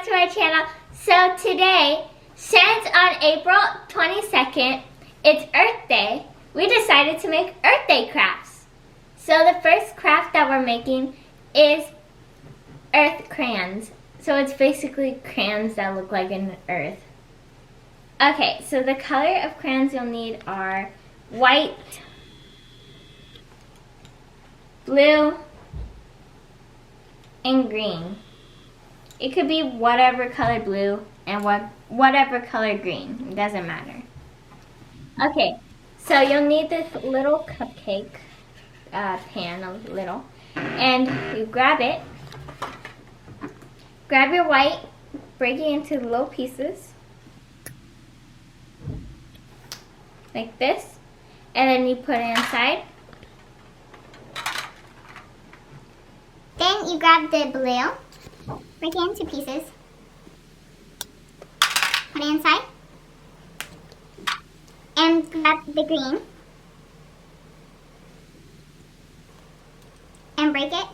back to my channel. So today, since on April 22nd, it's Earth Day, we decided to make Earth Day crafts. So the first craft that we're making is earth crayons. So it's basically crayons that look like an earth. Okay, so the color of crayons you'll need are white, blue, and green. It could be whatever color blue and whatever color green. It doesn't matter. Okay, so you'll need this little cupcake pan, and you grab it. Grab your white, break it into little pieces, like this, and then you put it inside. Then you grab the blue, break it into pieces, put it inside, and grab the green, and break it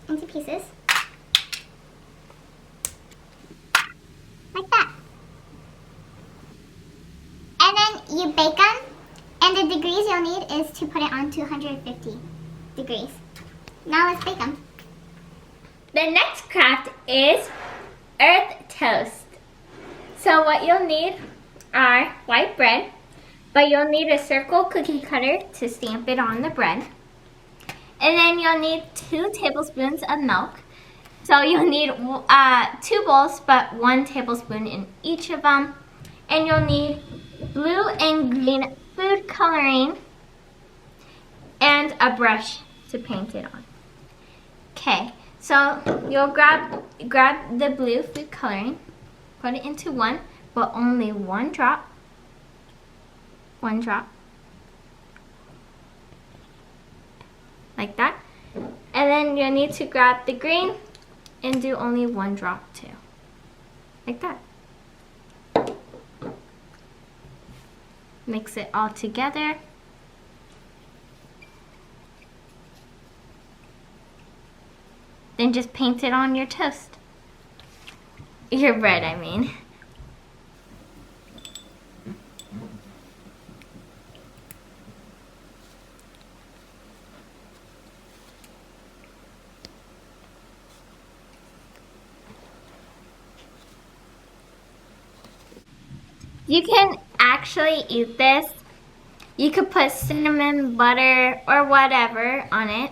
into pieces, like that. And then you bake them, and the degrees you'll need is to put it on 250 degrees. Now let's bake them. The next craft is earth toast. So what you'll need are white bread, but you'll need a circle cookie cutter to stamp it on the bread. And then you'll need 2 tablespoons of milk. So you'll need 2 bowls, but 1 tablespoon in each of them. And you'll need blue and green food coloring and a brush to paint it on. Okay. So you'll grab the blue food coloring, put it into one, but only one drop. One drop. Like that. And then you'll need to grab the green and do only 1 drop too. Like that. Mix it all together. Then just paint it on your toast. Your bread, I mean. You can actually eat this. You could put cinnamon, butter, or whatever on it,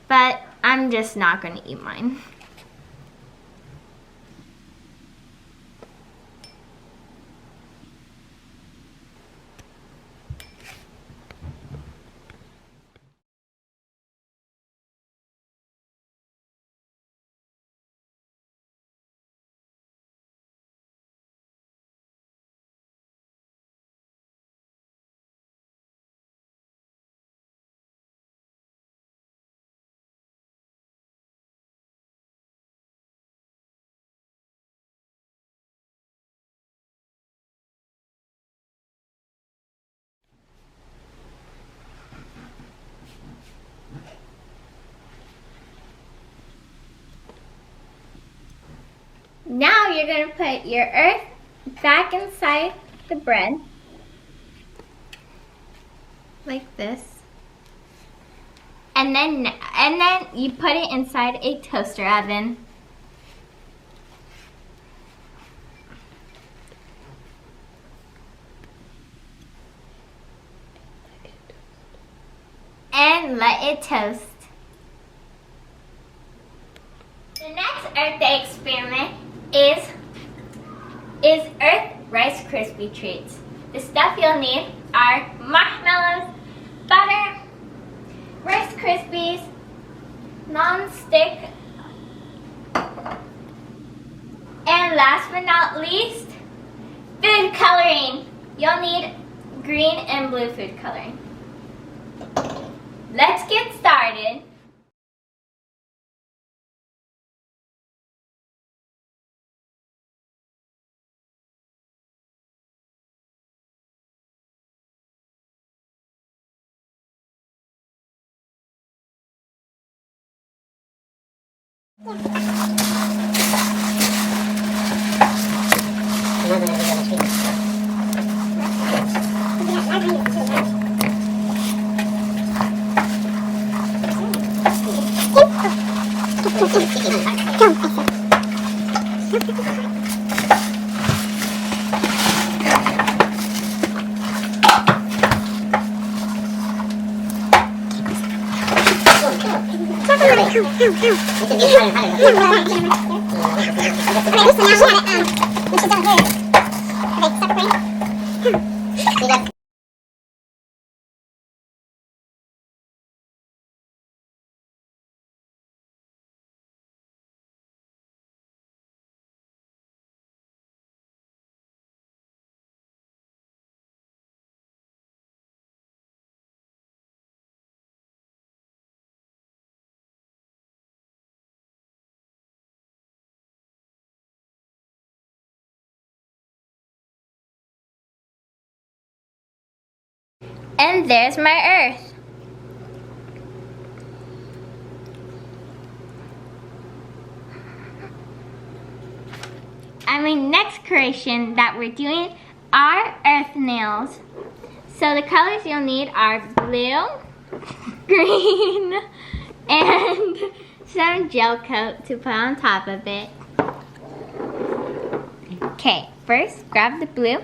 but I'm just not going to eat mine. Now you're going to put your earth back inside the bread, like this. And then you put it inside a toaster oven. And let it toast. The next Earth Day experiment is Rice Krispy Treats. The stuff you'll need are marshmallows, butter, Rice Krispies, non-stick, and last but not least, food coloring. You'll need green and blue food coloring. Let's get started. And there's my earth. Next creation that we're doing are earth nails. So the colors you'll need are blue, green, and some gel coat to put on top of it. Okay, first grab the blue.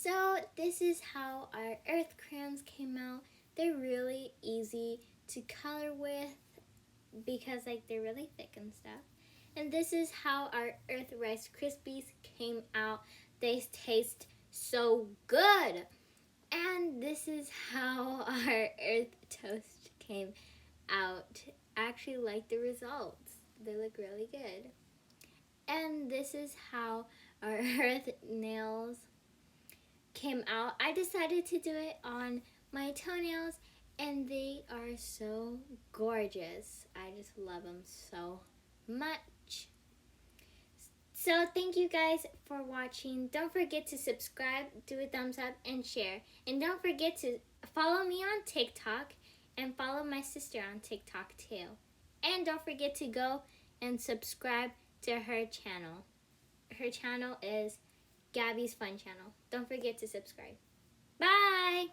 So this is how our earth crayons came out. They're really easy to color with because they're really thick and stuff. And this is how our earth Rice Krispies came out. They taste so good. And this is how our earth toast came out. I actually like the results. They look really good. And this is how our earth nails came out. I decided to do it on my toenails and they are so gorgeous. I just love them so much. So thank you guys for watching. Don't forget to subscribe, do a thumbs up, and share. And don't forget to follow me on TikTok and follow my sister on TikTok too. And don't forget to go and subscribe to her channel. Her channel is Gabby's Fun Channel. Don't forget to subscribe. Bye!